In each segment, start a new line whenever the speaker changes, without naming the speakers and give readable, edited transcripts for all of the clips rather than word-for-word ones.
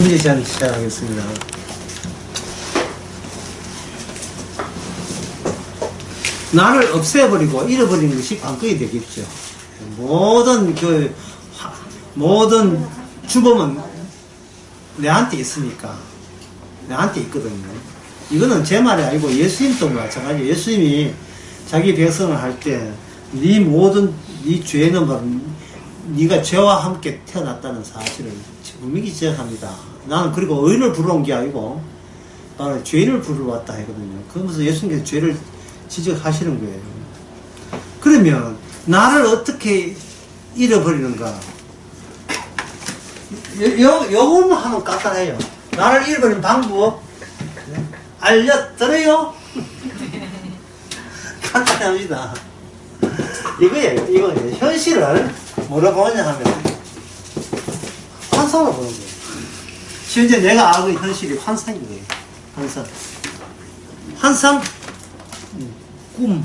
문제 시작하겠습니다. 나를 없애버리고 잃어버리는 것이 관건이 되겠죠. 모든 주범은 내한테 있으니까. 내한테 있거든요. 이거는 제 말이 아니고 예수님도 마찬가지예요. 예수님이 자기 백성을 할 때, 네 죄는 바로 네가 죄와 함께 태어났다는 사실을 분명히 지적합니다. 나는 그리고 의인을 부르러 온 게 아니고 나는 죄인을 부르러 왔다 하거든요. 그러면서 예수님께서 죄를 지적하시는 거예요. 그러면 나를 어떻게 잃어버리는가? 요것만 하면 간단해요. 나를 잃어버리는 방법 알려드려요? 간단합니다. 이거예요. 현실을 뭐라고 보냐 하면 환상을 보는 거예요. 현재 내가 알고 있는 현실이 환상인 거예요. 환상, 꿈.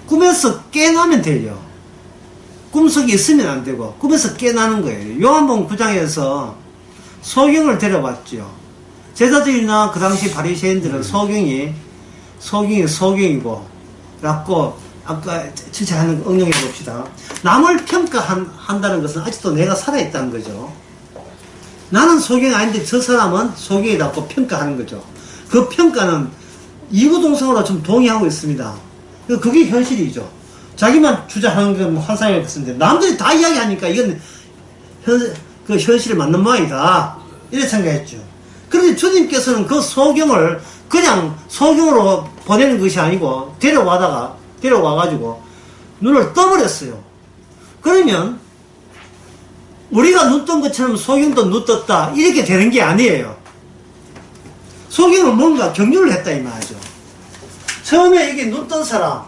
꿈에서 깨나면 돼요. 꿈속에 있으면 안 되고 꿈에서 깨나는 거예요. 요한복음 9장에서 소경을 데려왔죠. 제자들이나 그 당시 바리새인들은 소경이고 라고 아까 지적하는 거 응용해 봅시다. 남을 평가한다는 것은 아직도 내가 살아있다는 거죠. 나는 소경이 아닌데 저 사람은 소경이라고 평가하는 거죠. 그 평가는 이구동성으로 좀 동의하고 있습니다. 그게 현실이죠. 자기만 주장하는 건 환상일 것인데 남들이 다 이야기하니까 이건 그 현실에 맞는 모양이다. 이렇게 생각했죠. 그런데 주님께서는 그 소경을 그냥 소경으로 보내는 것이 아니고 데려와가지고 눈을 떠버렸어요. 그러면 우리가 눈 뜬 것처럼 소경도 눈 떴다 이렇게 되는 게 아니에요. 소경은 뭔가 경륜을 했다 이 말이죠. 처음에 이게 눈 뜬 사람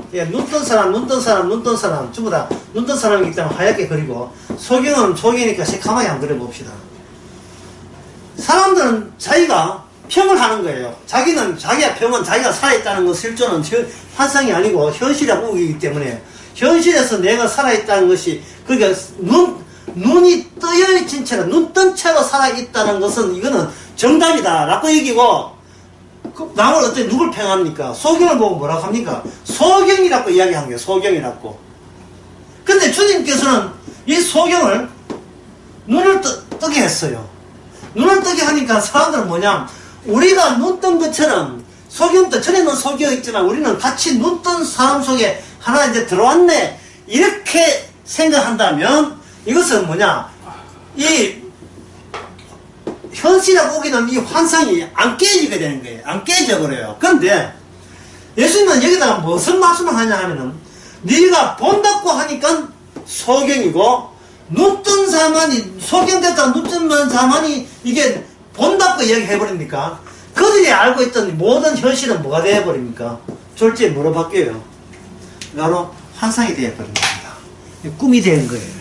전부 다 눈 뜬 사람이기 때문에 하얗게 그리고 소경은 소경이니까 새카맣게 한번 그려봅시다. 사람들은 자기가 평을 하는 거예요. 자기가 평은 자기가 살아있다는 것 실존은 환상이 아니고 현실이라고 우기기 때문에 현실에서 내가 살아있다는 것이 그러니까 눈이 떠있진 채로 눈 뜬 채로 살아있다는 것은 이거는 정답이다 라고 얘기고 남을 어떻게 누굴 평합니까? 소경을 보고 뭐라고 합니까? 소경이라고 이야기한 거예요. 소경이라고. 근데 주님께서는 이 소경을 눈을 뜨게 했어요. 눈을 뜨게 하니까 사람들은 뭐냐, 우리가 눈 뜬 것처럼 소경도 전에는 소경이었지만 우리는 같이 눈 뜬 사람 속에 하나 이제 들어왔네 이렇게 생각한다면 이것은 뭐냐, 이 현실하고 오기는 이 환상이 안 깨지게 되는 거예요. 안 깨져버려요. 그런데 예수님은 여기다가 무슨 말씀을 하냐 하면은 네가 본다고 하니까 소경이고 눈 뜬 사람만이 소경됐다가 눈 뜬 사람만이 이게 본다고 이야기해버립니까? 그들이 알고 있던 모든 현실은 뭐가 되어버립니까? 졸지에 뭐로 바뀌어요? 바로 환상이 되어버린 겁니다. 꿈이 되는 거예요.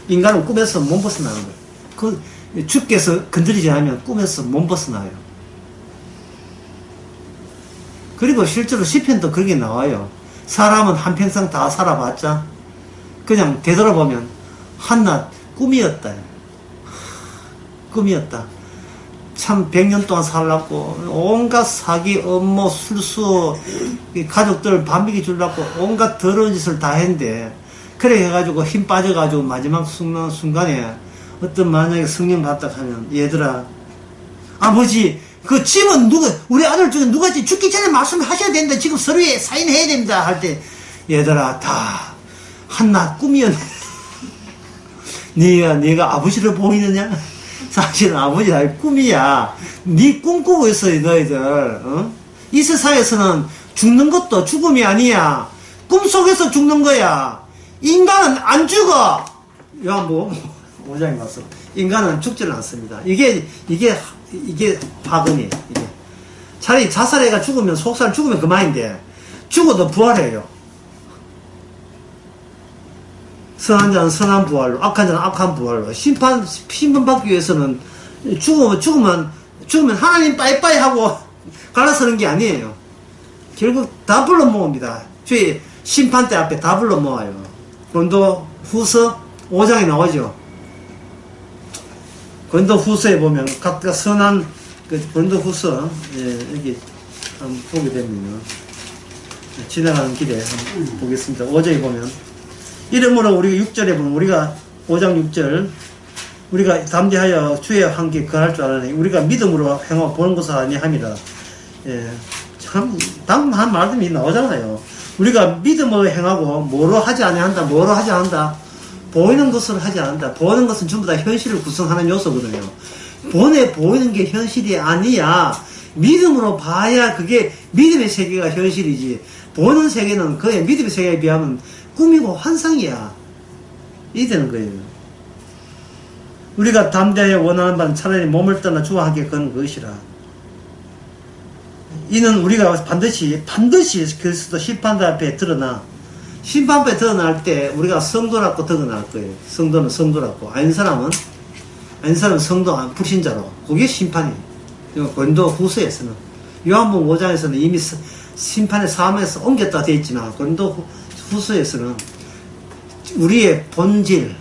인간은 꿈에서 못 벗어나는 거예요. 주께서 건드리지 않으면 꿈에서 못 벗어나요. 그리고 실제로 시편도 그렇게 나와요. 사람은 한평생 다 살아봤자 그냥 되돌아보면 한낱 꿈이었다. 꿈이었다. 참 100년 동안 살라고 온갖 사기, 업무, 술수, 가족들 반미기 주려고 온갖 더러운 짓을 다 했는데 그래 해가지고 힘 빠져가지고 마지막 순간에 어떤 만약에 성령 받다 하면 얘들아 아버지 그 집은 우리 아들 중에 누가 죽기 전에 말씀하셔야 된다. 지금 서류에 사인해야 됩니다. 할 때 얘들아 다 한낱 꿈이었네. 네가 아버지를 보이느냐? 사실은 아버지가 아니고 꿈이야. 네 꿈꾸고 있어요 너희들. 어? 이 세상에서는 죽는 것도 죽음이 아니야. 꿈속에서 죽는 거야. 인간은 안 죽어. 요한복음 5장에 와서 인간은 죽지는 않습니다. 이게 파근이에요. 이게 차라리 자살해가 죽으면 속살 죽으면 그만인데 죽어도 부활해요. 선한 자는 선한 부활로, 악한 자는 악한 부활로. 심판받기 위해서는 죽으면 하나님 빠이빠이 하고 갈라서는 게 아니에요. 결국 다 불러 모읍니다. 저희 심판대 앞에 다 불러 모아요. 본도 후서 5장에 나오죠. 고린도 후서에 보면 각각 선한 그 고린도 후서, 예, 여기 한번 보게 되면 지나가는 길에 한번 보겠습니다. 5장에 보면 이러므로 우리가 6절에 보면 우리가 5장 6절 우리가 담대하여 주의 한계 거할 줄 알아니 우리가 믿음으로 행하고 보는 것을 아니함이라. 예, 참 방금 한 말씀이 나오잖아요. 우리가 믿음으로 행하고 뭐로 하지 아니한다. 뭐로 하지 않는다. 보이는 것을 하지 않는다. 보이는 것은 전부 다 현실을 구성하는 요소거든요. 보이는 게 현실이 아니야. 믿음으로 봐야 그게 믿음의 세계가 현실이지. 보는 세계는 그의 믿음의 세계에 비하면 꿈이고 환상이야. 이 되는 거예요. 우리가 담대하여 원하는 바는 차라리 몸을 떠나 주와 함께 거는 것이라. 이는 우리가 반드시 그리스도 심판대 앞에 드러나 심판대 드러날 때 우리가 성도라고 드러날 거예요. 성도는 성도라고. 아닌 사람은 성도 불신자로. 그게 심판이에요. 고린도 후서에서는 요한복음 5장에서는 이미 심판의 사함에서 옮겼다 되어 있지만 고린도 후서에서는 우리의 본질,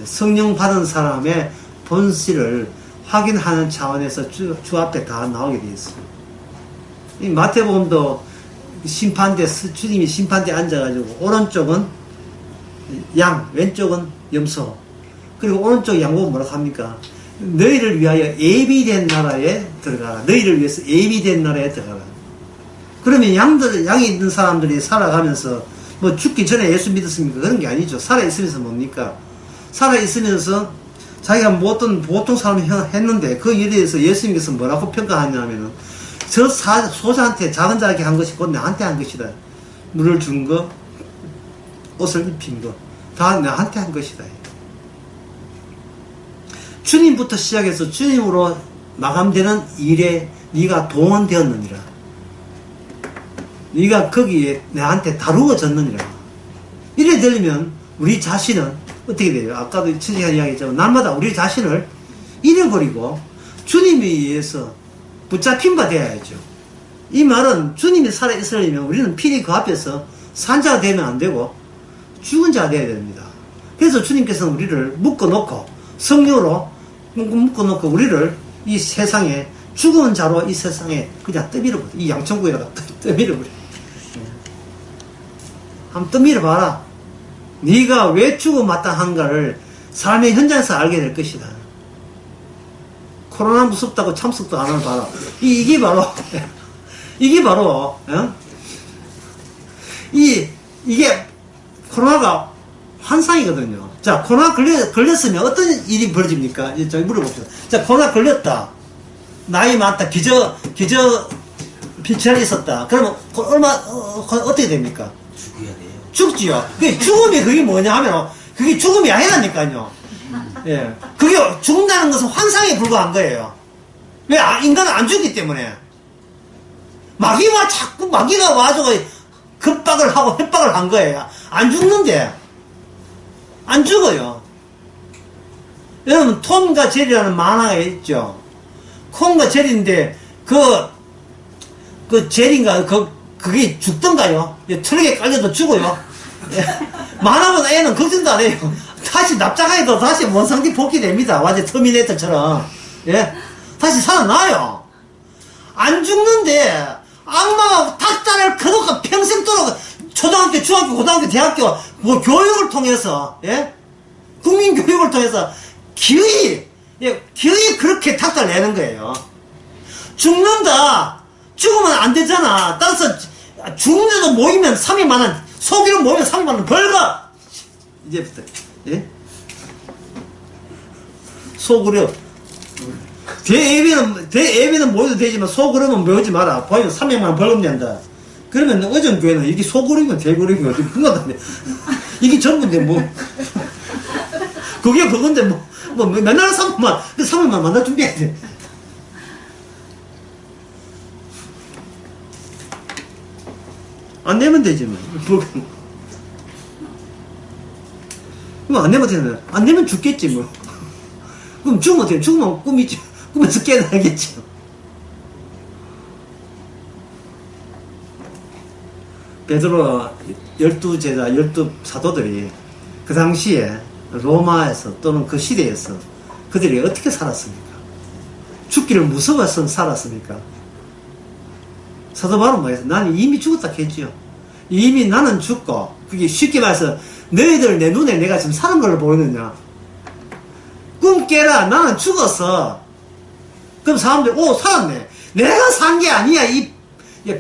성령 받은 사람의 본질을 확인하는 차원에서 주 앞에 다 나오게 되어 있어요. 이 마태복음도 주님이 심판대에 앉아가지고 오른쪽은 양, 왼쪽은 염소. 그리고 오른쪽 양복은 뭐라고 합니까? 너희를 위하여 예비된 나라에 들어가라. 너희를 위해서 예비된 나라에 들어가라. 그러면 양이 있는 사람들이 살아가면서 뭐 죽기 전에 예수 믿었습니까? 그런 게 아니죠. 살아있으면서 뭡니까? 살아있으면서 자기가 어떤 보통 사람이 했는데 그 일에 대해서 예수님께서 뭐라고 평가하냐면은 저 소자한테 작은 자에게 한 것이 곧 나한테 한 것이다. 물을 준 거, 옷을 입힌 거, 다 나한테 한 것이다. 주님부터 시작해서 주님으로 마감되는 일에 네가 동원되었느니라. 네가 거기에 나한테 다루어졌느니라. 이래 들리면 우리 자신은 어떻게 돼요? 아까도 천지간 이야기했지만 날마다 우리 자신을 잃어버리고 주님에 의해서 붙잡힌 바 되어야죠. 이 말은 주님이 살아있으려면 우리는 필히 그 앞에서 산자가 되면 안 되고 죽은 자가 되어야 됩니다. 그래서 주님께서는 우리를 묶어놓고 성령으로 묶어놓고 우리를 이 세상에 죽은 자로 이 세상에 그냥 떠밀어버려. 이 양천구에다가 떠밀어버려. 한번 떠밀어봐라. 네가 왜 죽어 마땅한가를 삶의 현장에서 알게 될 것이다. 코로나 무섭다고 참석도 안 하는 봐라. 이게 바로 이게 코로나가 환상이거든요. 자, 코로나 걸렸으면 어떤 일이 벌어집니까? 저기 물어봅시다. 자, 코로나 걸렸다. 나이 많다. 기저 비치알이 있었다. 그러면 어떻게 됩니까?
죽어야 돼요.
죽지요. 죽음이 그게 뭐냐 하면 그게 죽음이 아니라니까요. 예. 그게 죽는다는 것은 환상에 불과한 거예요. 왜? 인간은 안 죽기 때문에. 마귀가 와서 급박을 하고 협박을 한 거예요. 안 죽는데. 안 죽어요. 여러분, 톰과 제리라는 만화가 있죠. 톰과 제리인데, 그 제리인가, 그게 죽던가요? 트럭에 깔려도 죽어요. 만화보다 애는 걱정도 안 해요. 다시 납작하게도 다시 원상태 복귀됩니다. 완전 터미네이터처럼. 예? 다시 살아나요. 안 죽는데, 악마가 닭다리를 커놓고 평생도록 초등학교, 중학교, 고등학교, 대학교, 뭐, 교육을 통해서, 예? 국민교육을 통해서, 기어이 그렇게 닭달 내는 거예요. 죽는다! 죽으면 안 되잖아. 따라서, 죽는데도 모이면 300만원, 소기로 모이면 300만원 벌거! 이제부터, 예? 소그룹. 대예비는 모여도 되지만 소그룹은 모이지 마라. 보이면 300만원 벌금 낸다. 그러면 어전교회는 이게 소그룹이면 대그룹이면 어떻게 궁금하던데. 이게 전부인데 뭐. 그게 그건데 뭐 맨날 300만 만날 준비해야 돼. 안 내면 되지 뭐. 뭐 안 내면 되잖아. 안 내면 죽겠지 뭐. 그럼 죽으면 어떡해. 죽으면 꿈이지. 꿈에서 깨어나겠죠. 베드로 12제자 12사도들이 그 당시에 로마에서 또는 그 시대에서 그들이 어떻게 살았습니까? 죽기를 무서워서 살았습니까? 사도 바울은 뭐였어? 나는 이미 죽었다 했지요. 이미 나는 죽고, 그게 쉽게 말해서 너희들 내 눈에 내가 지금 사는 걸 보이느냐? 꿈 깨라. 나는 죽었어. 그럼 사람들이 살았네. 내가 산 게 아니야.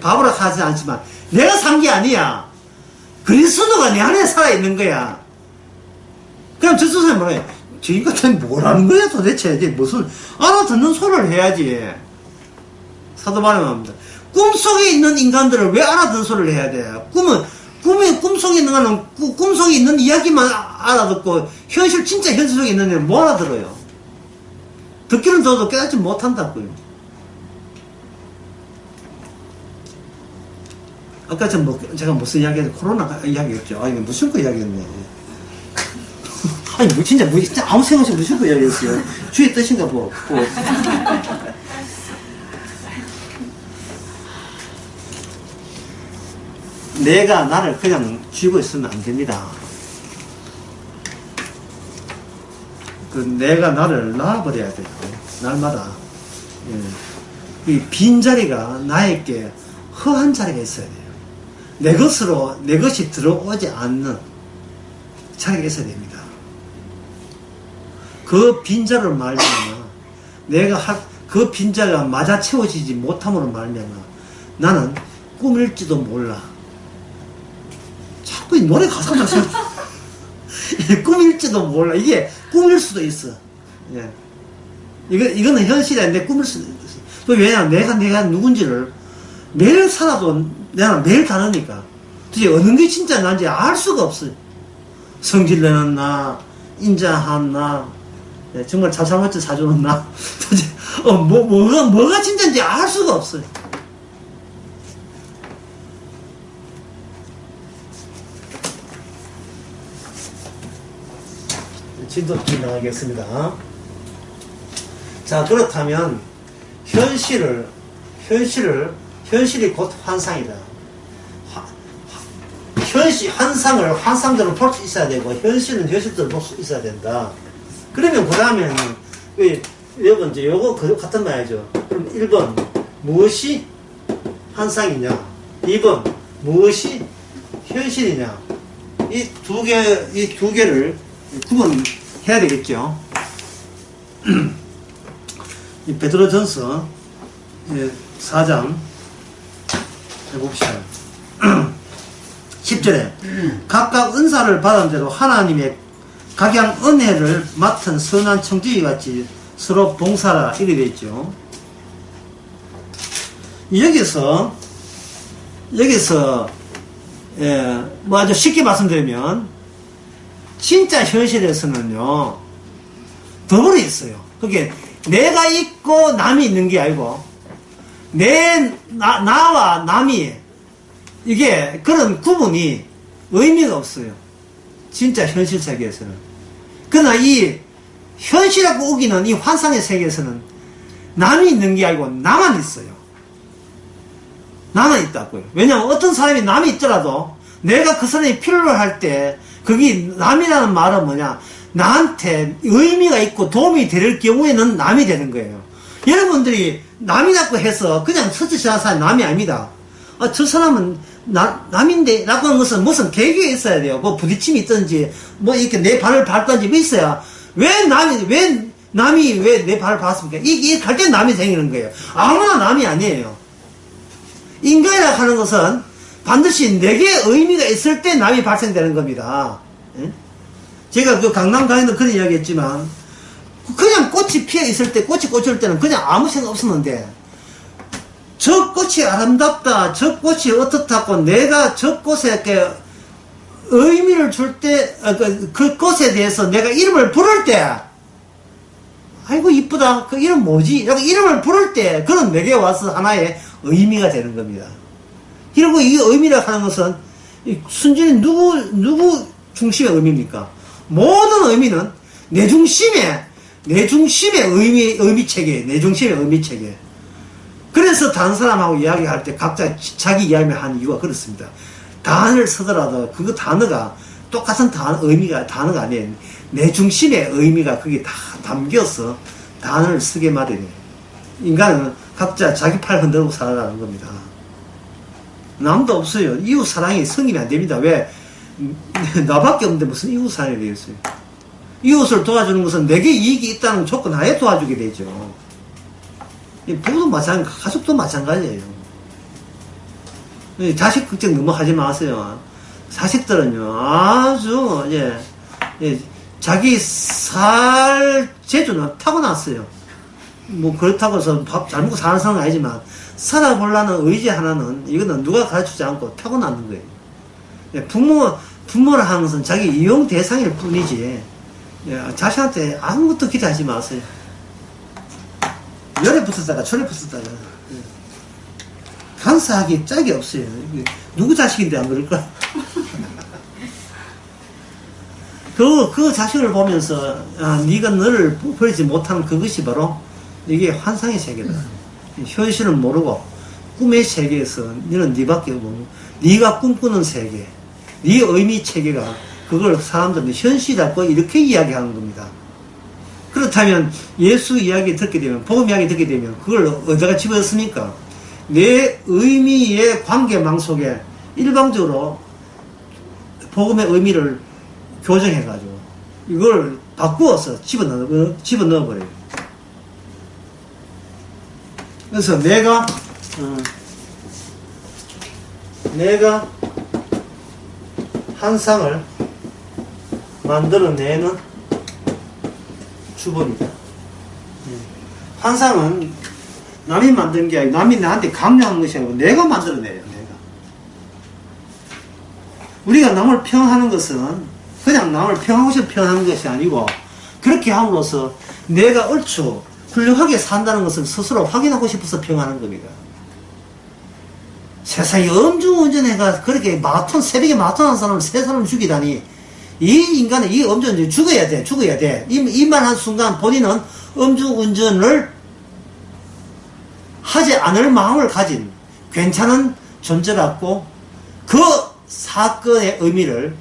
바보라 하지 않지만 내가 산 게 아니야. 그리스도가 내 안에 살아있는 거야. 그럼 저 선생님 뭐래? 저 인간은 뭐라는 거야 도대체? 이제 무슨 알아듣는 소리를 해야지. 사도 바울은 합니다. 꿈속에 있는 인간들을 왜 알아듣는 소리를 해야 돼? 꿈속에 있는 거는 꿈속에 있는 이야기만 알아듣고 진짜 현실 속에 있는 애는 뭐 알아들어요? 듣기는 더도 깨닫지 못한다고요. 아까 제가 무슨 이야기했죠? 코로나 이야기했죠. 이거 무슨 거 이야기했네. 진짜 아무 생각 없이 무슨 거 이야기했어요. 주의 뜻인가 뭐. 내가 나를 그냥 쥐고 있으면 안 됩니다. 내가 나를 놔버려야 돼요. 날마다. 이 빈자리가 나에게 허한 자리가 있어야 돼요. 내 것이 들어오지 않는 자리가 있어야 됩니다. 그 빈자리를 말미암아 그 빈자리가 맞아 채워지지 못함으로 말미암아 나는 꿈일지도 몰라. 자꾸 이 노래 가사가 꿈일지도 몰라. 이게 꿈일 수도 있어. 예. 이거는 현실이 아닌데 꿈일 수도 있어. 왜냐면 내가 누군지를 매일 살아도 내가 매일 다르니까. 도대체 어느 게 진짜 난지 알 수가 없어요. 성질내는 나, 인자한 나, 예, 정말 자살맞지 사주는 나. 도대체, 뭐가 진짜인지 알 수가 없어요. 진행하겠습니다. 자, 그렇다면 현실이 곧 환상이다. 환상대로 볼 수 있어야 되고 현실은 현실대로 볼 수 있어야 된다. 그러면 그 다음에는 여러분 이제 요거 같은 말이죠. 그럼 1번 무엇이 환상이냐, 2번 무엇이 현실이냐, 이 두 개를 구분해야 되겠죠. 이 베드로전서 4장 해봅시다. 10절에 각각 은사를 받은 대로 하나님의 각양 은혜를 맡은 선한 청지기 같이 서로 봉사라 이렇게 되어 있죠. 여기서 뭐 아주 쉽게 말씀드리면 진짜 현실에서는요 더불어 있어요. 그게 내가 있고 남이 있는 게 아니고 나와 남이 이게 그런 구분이 의미가 없어요. 진짜 현실 세계에서는. 그러나 이 현실하고 우기는 이 환상의 세계에서는 남이 있는 게 아니고 나만 있어요. 나만 있다고요. 왜냐하면 어떤 사람이 남이 있더라도 내가 그 사람이 필요로 할 때 그게 남이라는 말은 뭐냐, 나한테 의미가 있고 도움이 될 경우에는 남이 되는 거예요. 여러분들이 남이라고 해서 그냥 스치시는 사람이 남이 아닙니다. 저 사람은 남인데 라고 하는 것은 무슨 계기가 있어야 돼요. 뭐 부딪힘이 있든지 뭐 이렇게 내 발을 밟든지 뭐 있어야 왜 남이 왜 내 발을 밟았습니까? 이게 갈 때 남이 생기는 거예요. 아무나 남이 아니에요. 인간이라고 하는 것은 반드시 내게 의미가 있을 때 남이 발생되는 겁니다. 예? 제가 그 강남 강의도 그런 이야기 했지만 그냥 꽃이 피어 있을 때, 꽃이 꽂을 때는 그냥 아무 생각 없었는데 저 꽃이 아름답다, 저 꽃이 어떻다고 내가 저 꽃에게 의미를 줄 때, 그 꽃에 대해서 내가 이름을 부를 때, 아이고 이쁘다, 그 이름 뭐지? 이렇게 이름을 부를 때 그건 내게 와서 하나의 의미가 되는 겁니다. 그리고 이 의미라고 하는 것은 순전히 누구 중심의 의미입니까? 모든 의미는 내 중심의 의미체계, 내 중심의 의미체계. 그래서 다른 사람하고 이야기할 때 각자 자기 이야기를 하는 이유가 그렇습니다. 단어를 쓰더라도 그 단어가 똑같은 단어가 아니에요. 내 중심의 의미가 거기 다 담겨서 단어를 쓰게 마련이에요. 인간은 각자 자기 팔 흔들고 살아가는 겁니다. 남도 없어요. 이웃 사랑이 성립이 안 됩니다. 왜? 나밖에 없는데 무슨 이웃 사랑이 되겠어요? 이웃을 도와주는 것은 내게 이익이 있다는 조건 하에 도와주게 되죠. 부부도 마찬가지, 가족도 마찬가지예요. 자식 걱정 너무 하지 마세요. 자식들은요, 아주, 자기 살 재주는 타고났어요. 뭐, 그렇다고 해서 밥 잘 먹고 사는 사람은 아니지만, 살아보려는 의지 하나는, 이거는 누가 가르치지 않고 타고나는 거예요. 부모를 하는 것은 자기 이용 대상일 뿐이지, 자식한테 아무것도 기대하지 마세요. 열에 붙었다가 철에 붙었다가 간사하기 짝이 없어요. 누구 자식인데 안 그럴까? 그 자식을 보면서 네가 너를 버리지 못하는 그것이 바로 이게 환상의 세계다. 현실은 모르고 꿈의 세계에서 너는 네밖에 없고 네가 꿈꾸는 세계, 네 의미 체계가 그걸 사람들은 현실이라고 이렇게 이야기하는 겁니다. 그렇다면 예수 이야기 듣게 되면, 복음 이야기 듣게 되면 그걸 어디다가 집어넣습니까? 내 의미의 관계망 속에 일방적으로 복음의 의미를 교정해가지고 이걸 바꾸어서 집어넣어버려요. 그래서 내가 환상을 만들어내는 주범이다. 환상은 남이 만든 게 아니고 남이 나한테 강요한 것이 아니고 내가 만들어내요. 내가. 우리가 남을 평하는 것은 그냥 남을 평하고 싶어 평하는 것이 아니고 그렇게 함으로써 내가 얼추 훌륭하게 산다는 것을 스스로 확인하고 싶어서 평하는 겁니다. 세상에 음주운전해가 그렇게 새벽에 마라톤 한 사람을 세 사람을 죽이다니 이 인간은 이 음주운전 죽어야 돼. 이 말 한 순간 본인은 음주운전을 하지 않을 마음을 가진 괜찮은 존재라고 그 사건의 의미를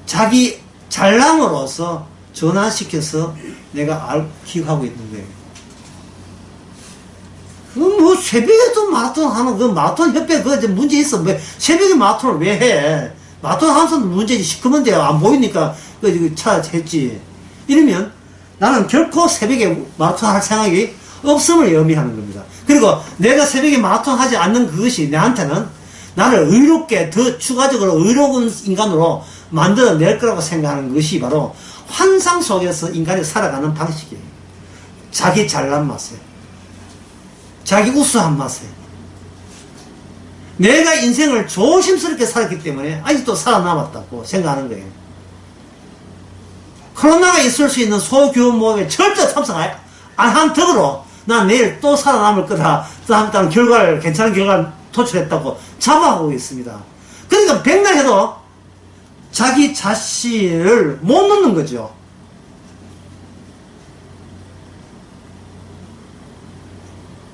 자기 잘남으로서 전환시켜서 내가 기억하고 있는 거예요. 뭐 새벽에도 마라톤 하는 그 마라톤 협회 그 문제 있어. 왜 새벽에 마라톤을 왜 해? 마라톤 하는 사람 문제지. 시커먼데 안 보이니까 그 차 했지. 이러면 나는 결코 새벽에 마라톤 할 생각이 없음을 의미하는 겁니다. 그리고 내가 새벽에 마라톤 하지 않는 그것이 내한테는 나를 의롭게 더 추가적으로 의로운 인간으로 만들어낼 거라고 생각하는 것이 바로 환상 속에서 인간이 살아가는 방식이에요. 자기 잘난 맛에, 자기 우수한 맛에. 내가 인생을 조심스럽게 살았기 때문에 아직도 살아남았다고 생각하는 거예요. 코로나가 있을 수 있는 소규모에 절대 참석 안 한 덕으로 난 내일 또 살아남을 거다. 다음 괜찮은 결과를 도출했다고 자부하고 있습니다. 그러니까 백날 해도 자기 자신을 못 넣는 거죠.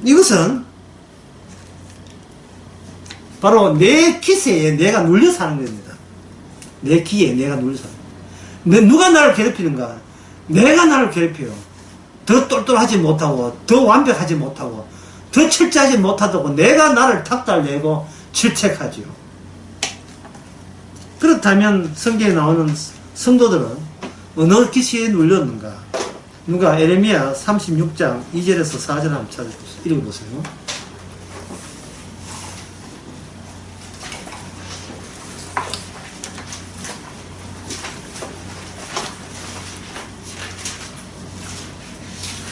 이것은 바로 내 기세에 내가 눌려 사는 겁니다. 내 기에 내가 눌려 사는 거예요. 누가 나를 괴롭히는가? 내가 나를 괴롭혀요. 더 똘똘하지 못하고, 더 완벽하지 못하고, 더 철저하지 못하다고 내가 나를 탁달내고 질책하지요. 그렇다면 성경에 나오는 성도들은 어느 기세에 눌렸는가? 누가 에레미야 36장 2절에서 4절 한번 읽어보세요.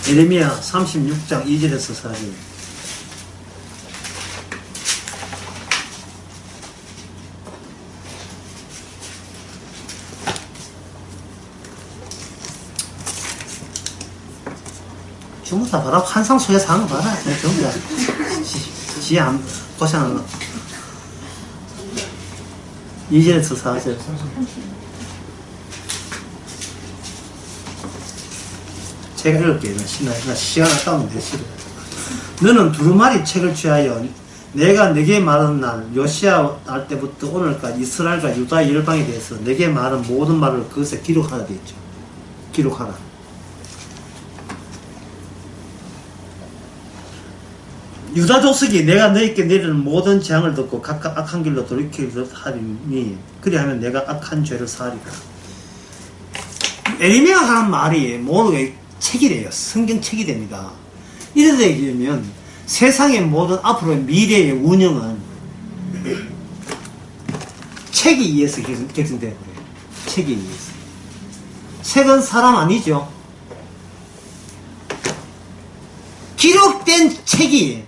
에레미야 36장 2절에서 4절. 전부 다 봐라. 환상 속에서 하는 거 봐라. 전부 다. 지 안 고생하는 거. 2절에서 4절. 제가 읽을게요. 나 시간 아까우면 돼, 싫어. 너는 두루마리 책을 취하여 내가 네게 말하는 날 요시야 날 때부터 오늘까지 이스라엘과 유다 열방에 대해서 네게 말한 모든 말을 그것에 기록하라 되어 있죠. 기록하라. 유다 족속이 내가 너희께 내리는 모든 재앙을 듣고 각각 악한 길로 돌이키도록 하리니 그리하면 내가 악한 죄를 사하리라. 에레미야가 하는 말이 모두 책이래요. 성경 책이 됩니다. 이래 되면 세상의 모든 앞으로의 미래의 운영은 책에 의해서 결정되는 거예요. 책에 의해서. 책은 사람 아니죠. 기록된 책이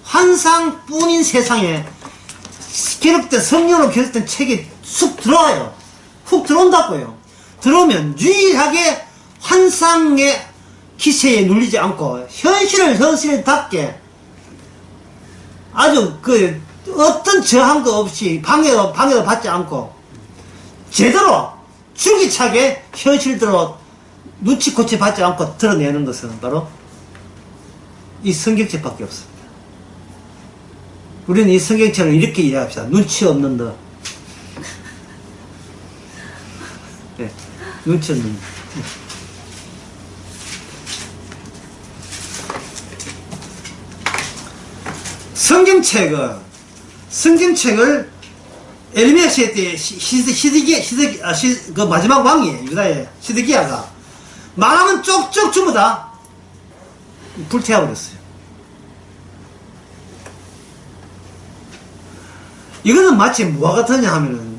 환상뿐인 세상에 기록된 성령으로 기록된 책이 쑥 들어와요. 훅 들어온다고요. 들어오면 유일하게 환상의 기세에 눌리지 않고 현실답게 아주 어떤 저항도 없이 방해도 받지 않고 제대로 줄기차게 현실대로 눈치코치 받지 않고 드러내는 것은 바로 이 성경책밖에 없습니다. 우리는 이 성경책을 이렇게 이해합시다. 눈치 없는 너. 네, 눈치 없는 너. 성경책을 에르미야 시대 때 그 마지막 왕이 유다의 시드기야가 말하면 쪽쪽 전부 다 불태워버렸어요. 이거는 마치 뭐와 같으냐 하면은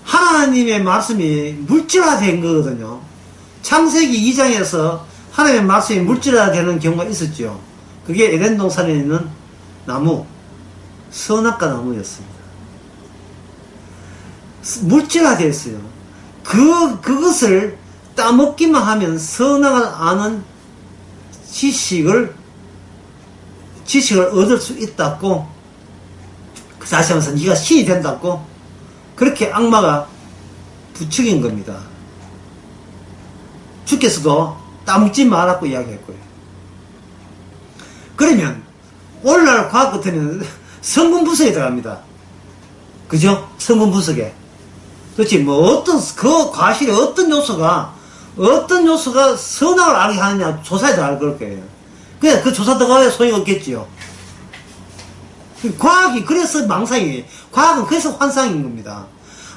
하나님의 말씀이 물질화된 거거든요. 창세기 2장에서 하나님의 말씀이 물질화되는 경우가 있었죠. 그게 에덴 동산에 있는 나무, 선악과 나무였습니다. 물질화되었어요. 그것을 따먹기만 하면 선악을 아는 지식을 얻을 수 있다고, 다시 하면서 네가 신이 된다고, 그렇게 악마가 부추긴 겁니다. 주께서도 따먹지 말라고 이야기했고요. 그러면 오늘날 과학 같으면 성분 분석에 들어갑니다. 그죠? 성분 분석에. 그렇지, 그 과실에 어떤 요소가 선악을 알게 하느냐, 조사에 들어갈 걸 거예요. 그냥 그 조사 들어가야 소용이 없겠지요. 과학이 그래서 망상이에요. 과학은 그래서 환상인 겁니다.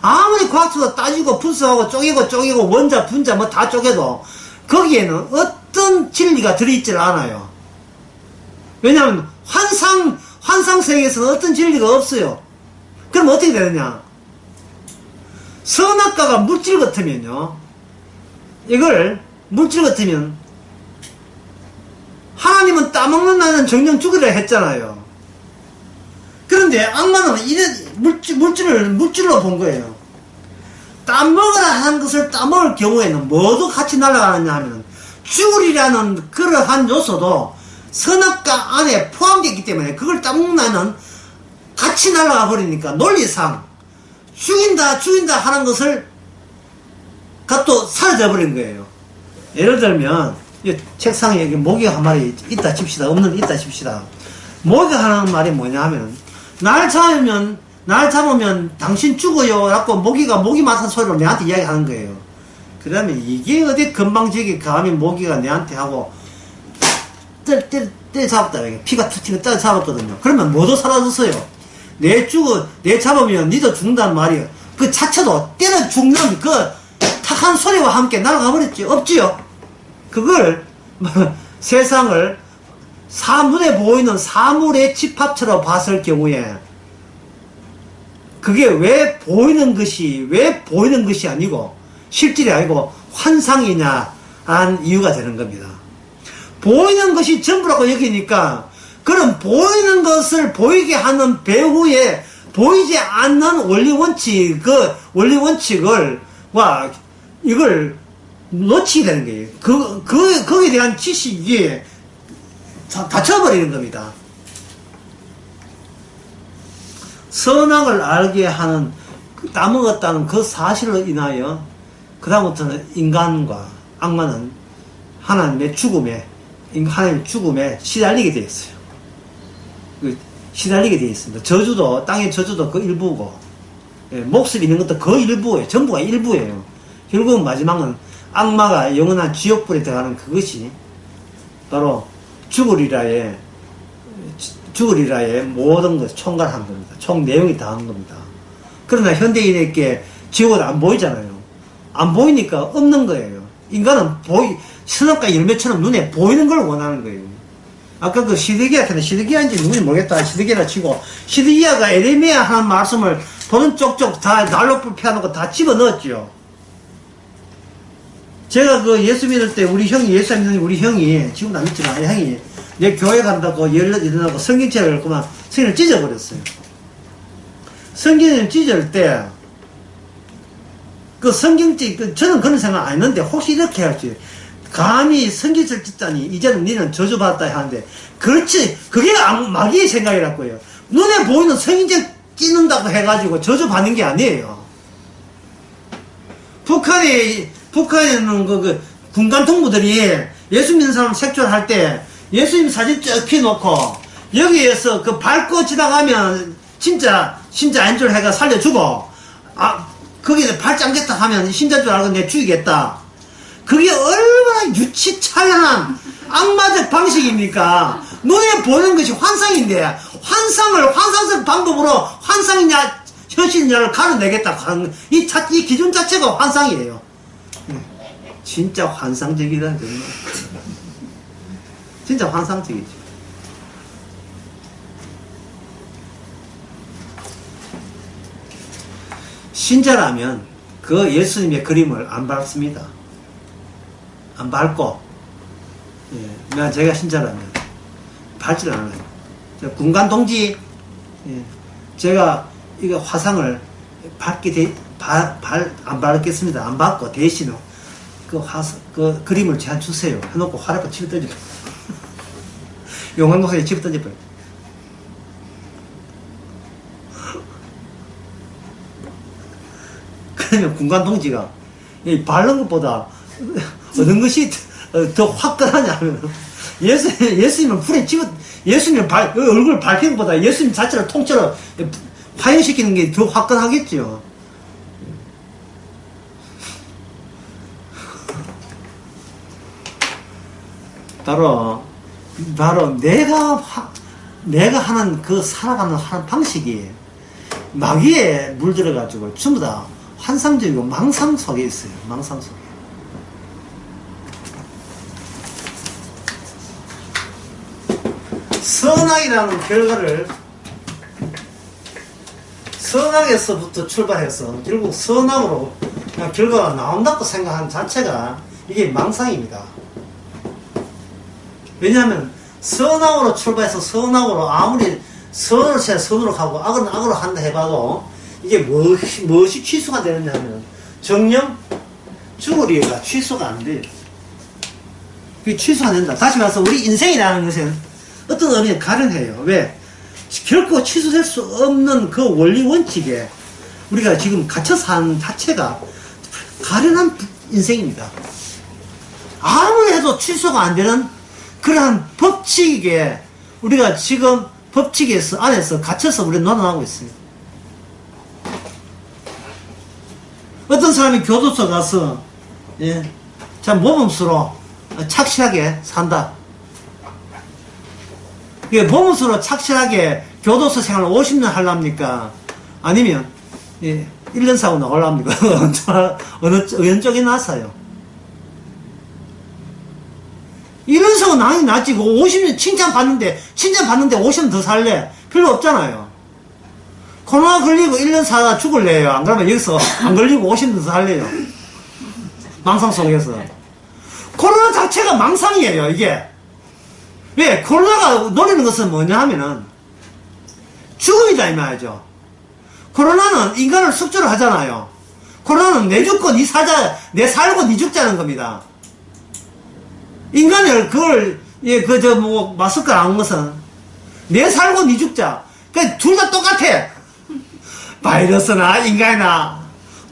아무리 과학적으로 따지고 분석하고 쪼개고 원자, 분자 뭐 다 쪼개도 거기에는 어떤 진리가 들어있질 않아요. 왜냐하면 환상 세계에서는 어떤 진리가 없어요. 그럼 어떻게 되느냐? 선악과가 물질 같으면요, 물질 같으면 하나님은 따먹는다는 정령 죽이라 했잖아요. 그런데 악마는 이런 물질로 본 거예요. 따먹으라 하는 것을 따먹을 경우에는 뭐도 같이 날아가느냐 하면 죽으리라는 그러한 요소도 선악과 안에 포함되어 있기 때문에 그걸 따먹나는 같이 날아가 버리니까 논리상 죽인다 하는 것을 또 사라져 버린 거예요. 예를 들면 이 책상에 모기가 한 마리 있다 칩시다. 있다 칩시다. 모기가 하는 말이 뭐냐 하면 날 잡으면 당신 죽어요 라고 모기 맡은 소리로 내한테 이야기하는 거예요. 그러면 이게 어디 건방지게 감히 모기가 내한테 하고 때 잡았다. 피가 툭 튀고 잡았거든요. 그러면 뭐도 사라졌어요. 내 잡으면 니도 죽는다는 말이에요. 그 자체도 때려 죽는 그 탁한 소리와 함께 날아가 버렸지. 없지요. 그걸 세상을 눈에 보이는 사물의 집합처럼 봤을 경우에 그게 왜 보이는 것이 아니고 실질이 아니고 환상이냐 한 이유가 되는 겁니다. 보이는 것이 전부라고 여기니까 그럼 보이는 것을 보이게 하는 배후에 보이지 않는 원리 원칙을 이걸 놓치게 되는 거예요. 거기에 대한 지식이 닫혀버리는 겁니다. 선악을 알게 하는 따먹었다는 그 사실로 인하여 그다음부터는 인간과 악마는 하나님의 죽음에 시달리게 되었어요. 시달리게 되어 있습니다. 저주도, 땅의 저주도 그 일부고, 예, 몫을 잃는 것도 그 일부예요. 전부가 일부예요. 결국은 마지막은 악마가 영원한 지옥불에 들어가는 그것이 바로 죽으리라의 모든 것을 총괄한 겁니다. 총 내용이 다 한 겁니다. 그러나 현대인에게 지옥은 안 보이잖아요. 안 보이니까 없는 거예요. 인간은 선악과 열매처럼 눈에 보이는 걸 원하는 거예요. 아까 그 시드기야인지 누군지 모르겠다. 시드기야라 치고, 시드기야가 에레미야 하는 말씀을 보는 쪽쪽 다 난로불 펴놓고 다 집어넣었죠. 제가 그 예수 믿을 때 우리 형이, 지금도 안 믿지만, 형이 내 교회 간다고 일어나고 성경책을 그만 성경을 찢어버렸어요. 성경을 찢을 때, 저는 그런 생각 안 했는데, 혹시 이렇게 할지. 감히 성경책을 찢다니, 이제는 니는 저주받았다 하는데, 그렇지, 그게 마귀의 생각이라고요. 눈에 보이는 성경책 찢는다고 해가지고 저주받는 게 아니에요. 북한에는 군간 동무들이 예수 믿는 사람 색출할 때, 예수님 사진 쭉 펴놓고, 여기에서 밟고 지나가면, 진짜 인줄 해가 살려주고, 거기에 발짱겠다 하면 신자인 줄 알고 내 죽이겠다. 그게 얼마나 유치찬란한 악마적 방식입니까? 눈에 보는 것이 환상인데, 환상적 방법으로 환상이냐, 현실이냐를 가려내겠다. 이 기준 자체가 환상이에요. 진짜 환상적이다, 정말. 진짜 환상적이죠. 신자라면 그 예수님의 그림을 안 밟습니다. 안 밟고, 제가 신자라면 밟지를 않아요. 군간 동지, 제가 이거 화상을 안 밟겠습니다. 안 밟고 대신에 그 그림을 제한 주세요. 해놓고 화살표 치고 던져버려. 용광도사에 치고 던져버려. 그러면 군간 동지가 바른 것보다 어떤 것이 더 화끈하냐면, 예수님을 불에 집어, 예수님 얼굴 밟히는 것보다 예수님 자체를 통째로 화형시키는 게 더 화끈하겠죠. 바로 내가 하는 살아가는 방식이 마귀에 물들어가지고 전부 다 환상적이고 망상 속에 있어요. 망상 속에. 선악이라는 결과를, 선악에서부터 출발해서 결국 선악으로 결과가 나온다고 생각하는 자체가 이게 망상입니다. 왜냐하면 선악으로 출발해서 선악으로 아무리 선을 선으로 가고 악은 악으로 한다 해봐도 이게 무엇이 취소가 되느냐 하면 정령 죽으리가 취소가 안 돼요. 그게 취소가 안 된다. 다시 말해서 우리 인생이라는 것은 어떤 의미에 가련해요. 왜? 결코 취소될 수 없는 그 원리 원칙에 우리가 지금 갇혀 사는 자체가 가련한 인생입니다. 아무리 해도 취소가 안 되는 그러한 법칙에 우리가 지금 법칙에서 안에서 갇혀서 우리가 논하고 있습니다. 어떤 사람이 교도소 가서 참 모범수로 착실하게 산다. 모범수로 착실하게 교도소 생활을 50년 하려합니까? 아니면 1년 사고 나오려합니까? 어느 쪽이 나서요? 1년 사고 나이 낫지. 50년 칭찬받는데 50년 더 살래? 필요 없잖아요. 코로나 걸리고 1년 살다 죽을래요? 안 그러면 여기서 안 걸리고 50년 더 살래요? 망상 속에서. 코로나 자체가 망상이에요, 이게. 왜? 코로나가 노리는 것은 뭐냐 하면은 죽음이다 이 말이죠. 코로나는 인간을 숙주를 하잖아요. 코로나는 내 죽고 니 살자, 내 살고 니 죽자는 겁니다. 인간을 마스크를 안 것은 내 살고 니 죽자. 그러니까 둘 다 똑같아. 바이러스나 인간이나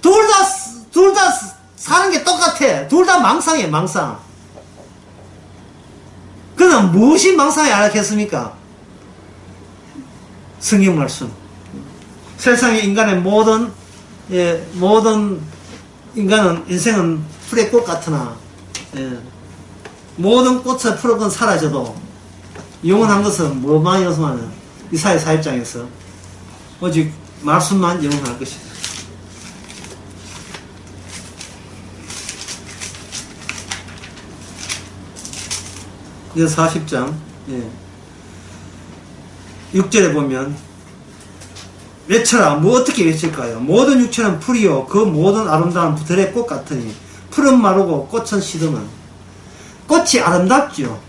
둘 다 사는 게 똑같아. 둘 다 망상이에요, 망상. 그럼 무엇이 망상이 알았겠습니까? 성경 말씀. 세상의 인간의 모든 인간은, 인생은 풀의 꽃 같으나, 모든 꽃의 푸르건 사라져도, 영원한 것은 뭐만 요소하는 이사야 4일장에서 오직 말씀만 영원할 것이다. 이제 40장 6절에 보면 외쳐라. 뭐 어떻게 외칠까요? 모든 육체는 풀이요 그 모든 아름다운 들의 꽃 같으니 풀은 마르고 꽃은 시드면. 꽃이 아름답죠.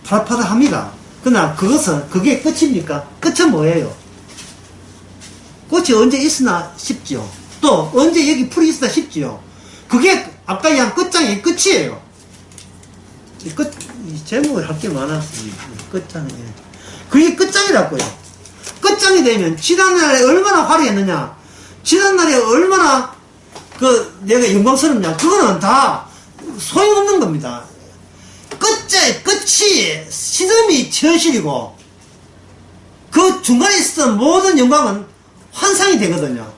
파릇파릇합니다. 그러나 그게 끝입니까? 끝은 뭐예요? 꽃이 언제 있으나 싶죠. 또 언제 여기 풀이 있으나 싶죠. 그게 아까 얘기한 끝장이 끝이에요. 이 제목을 할 게 많았습니다. 끝장이. 그게 끝장이라고요. 끝장이 되면 지난날에 얼마나 화려했느냐, 지난날에 얼마나 내가 영광스럽냐, 그거는 다 소용없는 겁니다. 끝이 시름이 현실이고 그 중간에 있었던 모든 영광은 환상이 되거든요.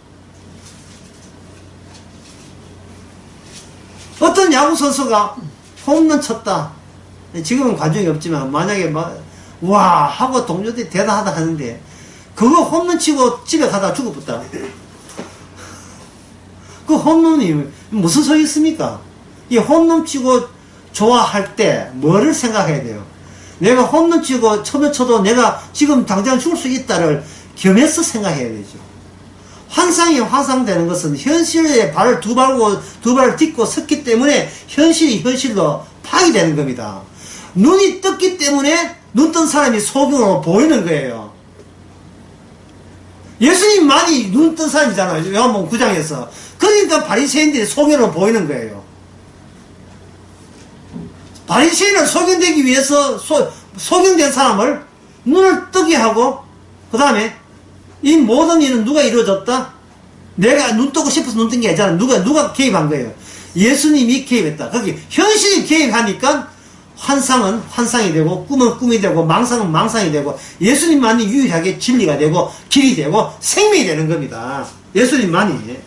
어떤 야구선수가 홈런 쳤다. 지금은 관중이 없지만 만약에 와 하고 동료들이 대단하다 하는데 그거 홈런 치고 집에 가다가 죽어버렸다. 그 홈런이 무슨 소용이 있습니까? 이 홈런 치고 좋아할 때 뭐를 생각해야 돼요? 내가 홈런 치고 처음에 쳐도 내가 지금 당장 죽을 수 있다를 겸해서 생각해야 되죠. 환상이 환상되는 것은 현실에 두 발을 딛고 섰기 때문에 현실이 현실로 파괴되는 겁니다. 눈이 떴기 때문에 눈 뜬 사람이 소경으로 보이는 거예요. 예수님만이 눈 뜬 사람이잖아요. 요한복음 9장에서. 그러니까 바리새인들이 소경으로 보이는 거예요. 바리새인을 소경되기 위해서 소경된 사람을 눈을 뜨게 하고 그 다음에 이 모든 일은 누가 이루어졌다? 내가 눈 뜨고 싶어서 눈 뜬 게 아니잖아. 누가 개입한 거예요? 예수님이 개입했다. 거기 현실이 개입하니까 환상은 환상이 되고 꿈은 꿈이 되고 망상은 망상이 되고 예수님만이 유일하게 진리가 되고 길이 되고 생명이 되는 겁니다. 예수님만이.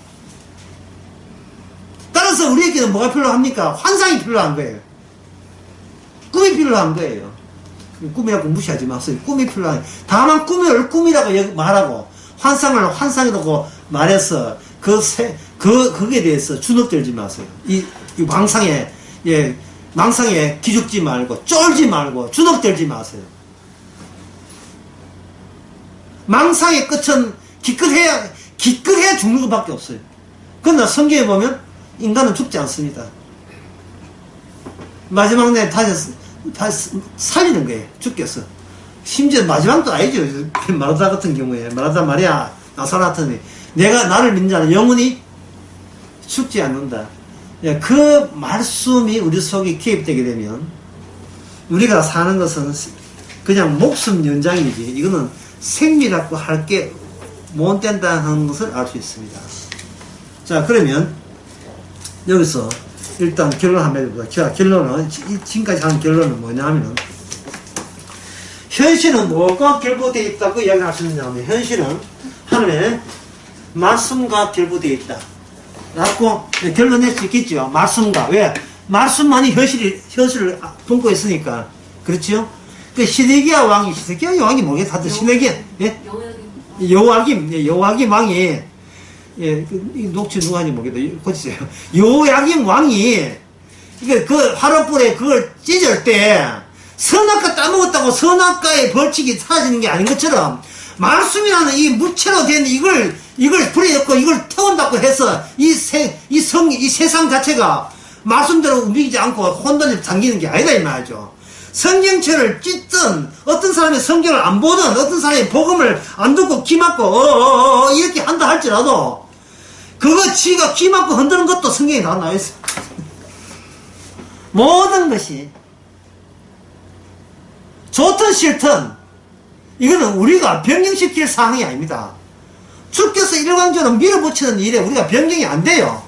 따라서 우리에게는 뭐가 필요합니까? 환상이 필요한 거예요. 꿈이 필요한 거예요. 꿈이라고 무시하지 마세요. 꿈이 필요한. 다만 꿈을 꿈이라고 말하고 환상을 환상이라고 말해서 거기에 대해서 주눅들지 마세요. 이 망상에 기죽지 말고 쫄지 말고 주눅들지 마세요. 망상의 끝은 기껏해야 죽는 것밖에 없어요. 그러나 성경에 보면 인간은 죽지 않습니다. 마지막 날 다시 살리는 거예요. 죽겠어. 심지어 마지막도 아니죠. 마르다 같은 경우에 마르다 마리아 나사렛은 나를 믿는 자는 영원히 죽지 않는다. 그 말씀이 우리 속에 개입되게 되면 우리가 사는 것은 그냥 목숨 연장이지 이거는 생리라고 할 게 못 된다는 것을 알 수 있습니다. 자, 그러면 여기서 일단 결론 한번 해보자. 자, 결론은 지금까지 한 결론은 뭐냐 하면은 현실은 뭐가 결부되어 있다고 이야기할 수 있느냐면 현실은 하나님의 말씀과 결부되어 있다 라고 결론낼 수 있겠죠. 말씀과. 왜? 말씀만이 현실을 품고 있으니까. 그렇죠? 그 시드기야 왕이 모르겠다. 다들 시드기야. 예? 여호야김 왕이, 이 녹취 누가 하는지 모르겠다. 고치세요. 여호야김 왕이, 그 화롯불에 그걸 찢을 때, 선악과 따먹었다고 선악과의 벌칙이 사라지는 게 아닌 것처럼, 말씀이라는 이 물체로 된 이걸 불에 넣고 이걸 태운다고 해서 이 세상 자체가 말씀대로 움직이지 않고 혼돈에 잠기는 게 아니다 이 말이죠. 성경책을 찢든 어떤 사람이 성경을 안 보든 어떤 사람이 복음을 안 듣고 귀 막고 이렇게 한다 할지라도 그거 지가 귀 막고 흔드는 것도 성경에 다 나와 있어. 모든 것이 좋든 싫든 이거는 우리가 변경시킬 사항이 아닙니다. 주께서 일방적으로 밀어붙이는 일에 우리가 변경이 안 돼요.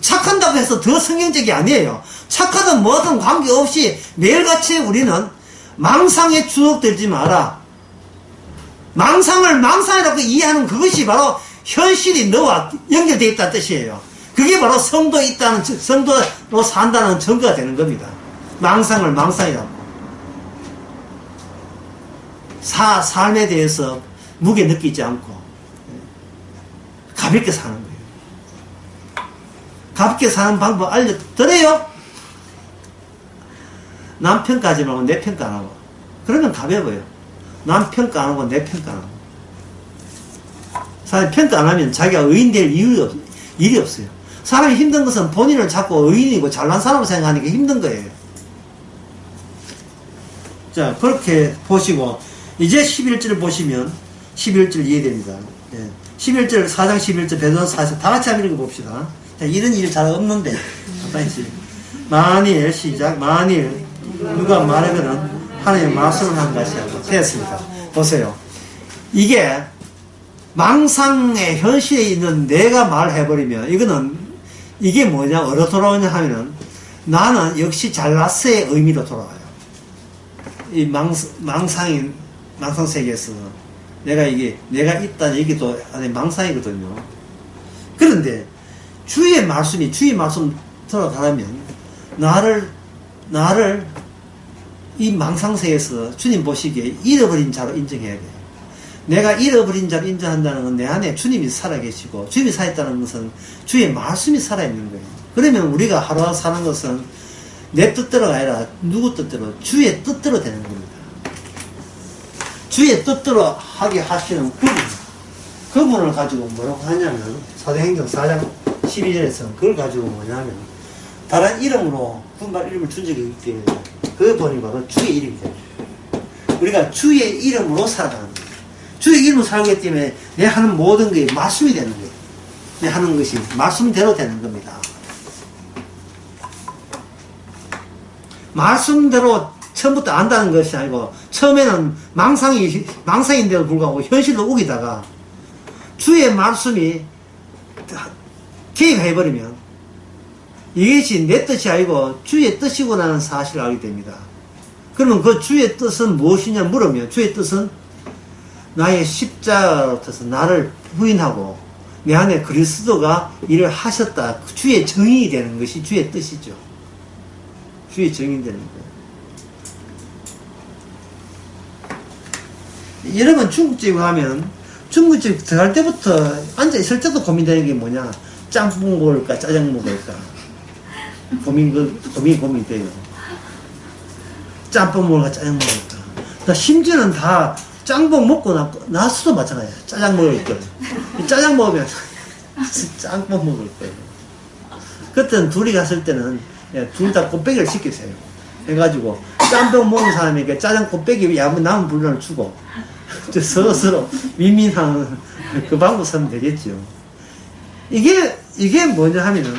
착한다고 해서 더 성경적이 아니에요. 착하든 뭐든 관계없이 매일같이 우리는 망상에 주눅들지 마라. 망상을 망상이라고 이해하는 그것이 바로 현실이 너와 연결되어 있다는 뜻이에요. 그게 바로 성도에 있다는, 성도로 산다는 증거가 되는 겁니다. 망상을 망상이라고. 삶에 대해서 무게 느끼지 않고 가볍게 사는 거예요. 가볍게 사는 방법 알려드려요? 남 평가하지 말고 내 평가 안 하고. 그러면 가벼워요. 남 평가 안 하고 내 평가 안 하고. 사람이 평가 안 하면 자기가 의인될 일이 없어요. 사람이 힘든 것은 본인을 자꾸 의인이고 잘난 사람으로 생각하니까 힘든 거예요. 자, 그렇게 보시고, 이제 11절을 보시면 11절 이해됩니다. 예. 11절, 4장 11절, 베드로 4장 다 같이 한번 읽어봅시다. 자, 이런 일이 잘 없는데, 만일, 시작, 만일 누가 말하면은 하나님의 말씀을 한 것이 하고 됐습니다. 보세요. 이게 망상의 현실에 있는 내가 말해버리면 이게 뭐냐, 어디로 돌아오냐 하면은 나는 역시 잘났어의 의미로 돌아와요. 이 망상 세계에서 내가 있다는 얘기도 안에 망상이거든요. 그런데 주의 말씀 들어가려면 나를 이 망상세에서 주님 보시기에 잃어버린 자로 인정해야 돼요. 내가 잃어버린 자로 인정한다는 건 내 안에 주님이 살아계시고, 주님이 살아있다는 것은 주의 말씀이 살아있는 거예요. 그러면 우리가 하루하루 사는 것은 내 뜻대로가 아니라 누구 뜻대로, 주의 뜻대로 되는 겁니다. 주의 뜻대로 하게 하시는 그분을 가지고 뭐라고 하냐면, 사도행전 4장 12절에서 그걸 가지고 뭐냐면, 다른 이름으로 분발 이름을 준 적이 있기 때문에 그 번이 바로 주의 이름이 됩니다. 우리가 주의 이름으로 살아가는 거예요. 주의 이름으로 살기 때문에 내 하는 모든 게 말씀이 되는 거예요. 내 하는 것이 말씀대로 되는 겁니다. 말씀대로 처음부터 안다는 것이 아니고, 처음에는 망상인데도 불구하고 현실로 우기다가 주의 말씀이 개입해버리면 이것이 내 뜻이 아니고 주의 뜻이구나라는 사실을 알게 됩니다. 그러면 그 주의 뜻은 무엇이냐 물으면, 주의 뜻은 나의 십자가로 뜻은 나를 부인하고 내 안에 그리스도가 일을 하셨다, 주의 정의이 되는 것이 주의 뜻이죠. 주의 정의이 되는 거예요. 여러분 중국집 가면 중국집 들어갈 때부터 앉아있을 때도 고민되는 게 뭐냐, 짬뽕 먹을까 짜장 먹을까 고민이 돼요. 짬뽕 먹을까 짜장 먹을까. 심지어는 다 짬뽕 먹고 나서도 마찬가지야. 짜장 먹을 거예요. 짜장 먹으면 짬뽕 먹을 거예요. 그때는 둘이 갔을 때는 둘 다 꽃배기를 시키세요. 해가지고 짬뽕 먹는 사람에게 짜장 꽃배기 남은 분량을 주고 서로 윈윈하는 그 방법 쓰면 되겠죠. 이게 뭐냐 하면은,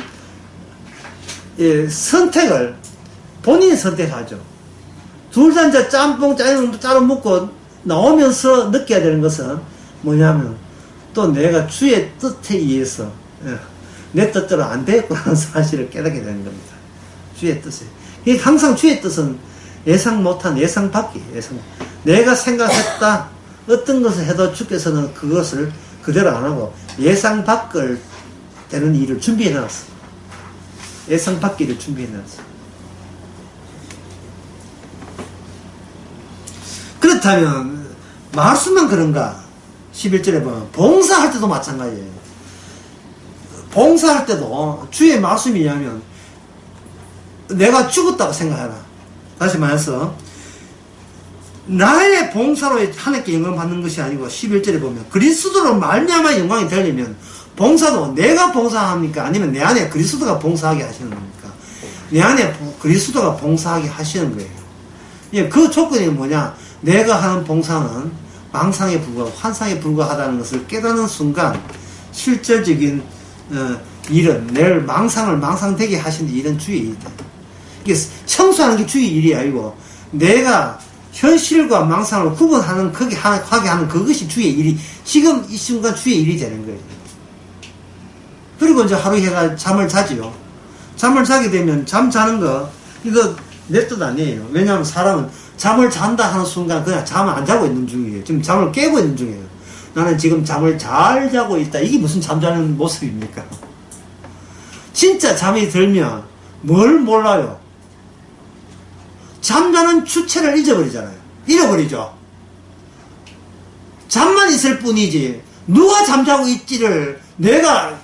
선택을 본인이 선택하죠. 둘 다 이제 짬뽕 짜장 먹고 나오면서 느껴야 되는 것은 뭐냐면, 또 내가 주의 뜻에 의해서 내 뜻대로 안 되겠구나는 사실을 깨닫게 되는 겁니다. 주의 뜻에. 항상 주의 뜻은 예상 못한 예상 밖이, 내가 생각했다 어떤 것을 해도 주께서는 그것을 그대로 안 하고 예상 밖을 되는 일을 준비해 놨어. 예상 밖기를 준비해 놨어. 그렇다면 말씀만 그런가? 11절에 보면 봉사할 때도 마찬가지예요. 봉사할 때도 주의 말씀이냐면 내가 죽었다고 생각해라. 다시 말해서 나의 봉사로 하나님께 영광 받는 것이 아니고, 11절에 보면 그리스도로 말미암아 영광이 되려면 봉사도 내가 봉사합니까? 아니면 내 안에 그리스도가 봉사하게 하시는 겁니까? 내 안에 그리스도가 봉사하게 하시는 거예요. 그 조건이 뭐냐? 내가 하는 봉사는 망상에 불과하고 환상에 불과하다는 것을 깨닫는 순간 실질적인 일은, 내를 망상되게 하시는 일은 주의 일이다. 이게 청소하는 게 주의 일이 아니고, 내가 현실과 망상을 구분하는, 하게 하는 그것이 주의 일이, 지금 이 순간 주의 일이 되는 거예요. 그리고 이제 하루 해가 잠을 자지요. 잠을 자게 되면 잠 자는 거, 이거 내 뜻 아니에요. 왜냐하면 사람은 잠을 잔다 하는 순간 그냥 잠을 안 자고 있는 중이에요. 지금 잠을 깨고 있는 중이에요. 나는 지금 잠을 잘 자고 있다. 이게 무슨 잠자는 모습입니까? 진짜 잠이 들면 뭘 몰라요? 잠자는 주체를 잊어버리잖아요. 잃어버리죠. 잠만 있을 뿐이지 누가 잠자고 있지를 내가